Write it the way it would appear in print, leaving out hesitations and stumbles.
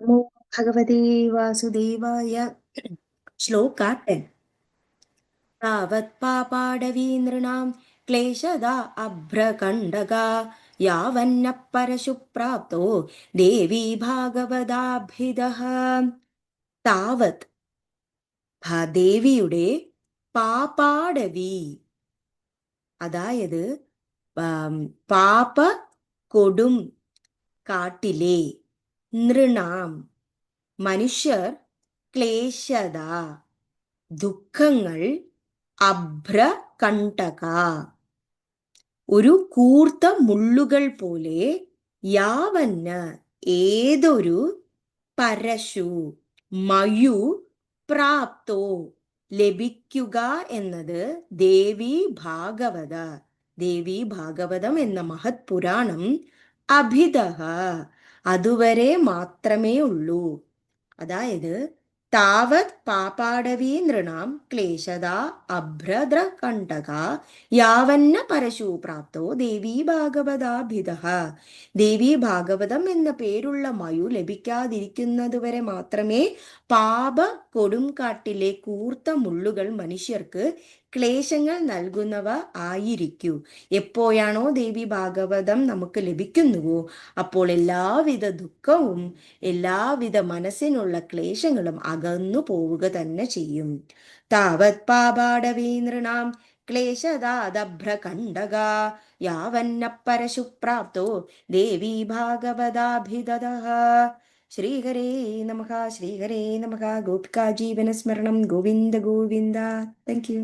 നമോ ഭഗവതേ വാസുദേവായ. ശ്ലോക 10. താവത് പാപാടവീനൃണാം ക്ലേശദാ അഭ്രകണ്ഡകാ യാവന്ന പരശു പ്രാപ്തോ ദേവീ ഭാഗവതാഭിതഃ. താവത് ദേവിയുടെ പാപാടവി, അതായത് പാപ കൊടും കാട്ടിലെ, നൃണാം മനുഷ്യർ, ക്ലേശത ദുഃഖങ്ങൾ, അഭ്രകണ്ഠക ഒരു കൂർത്ത മുള്ളുകൾ പോലെ, യാവന്ന് ഏതൊരു, പരശു മയു, പ്രാപ്തോ ലഭിക്കുക എന്നത്, ദേവി ഭാഗവത ദേവി ഭാഗവതം എന്ന മഹത് പുരാണം, അഭിതഃ അതുവരെ മാത്രമേ ഉള്ളൂ. അതായത് താവത് പാപാടവീ നൃണാം ക്ലേശദാ അഭ്രദ്രകണ്ഠക യാവന്ന പരശു പ്രാപ്തോ ദേവീ ഭാഗവതാഭിതഃ. ദേവി ഭാഗവതം എന്ന പേരുള്ള മയു ലഭിക്കാതിരിക്കുന്നതുവരെ മാത്രമേ പാപ കൊടുംകാട്ടിലെ കൂർത്ത മുള്ളുകൾ മനുഷ്യർക്ക് ക്ലേശങ്ങൾ നൽകുന്നവ ആയിരിക്കൂ. എപ്പോഴാണോ ദേവി ഭാഗവതം നമുക്ക് ലഭിക്കുന്നുവോ അപ്പോൾ എല്ലാവിധ ദുഃഖവും എല്ലാവിധ മനസ്സിനുള്ള ക്ലേശങ്ങളും അകന്നു പോവുക തന്നെ ചെയ്യും. താവത് പാപാടവീ നൃണാം ക്ലേശദാദഭ്രകണ്ഡക യാവന്ന പരശു പ്രാപ്തോ ദേവീ ഭാഗവതാഭിതഃ. ശ്രീഹരേ നമഃ. ശ്രീഹരേ നമഃ. ഗോപികാ ജീവനസ്മരണം. ഗോവിന്ദ ഗോവിന്ദ. Thank U.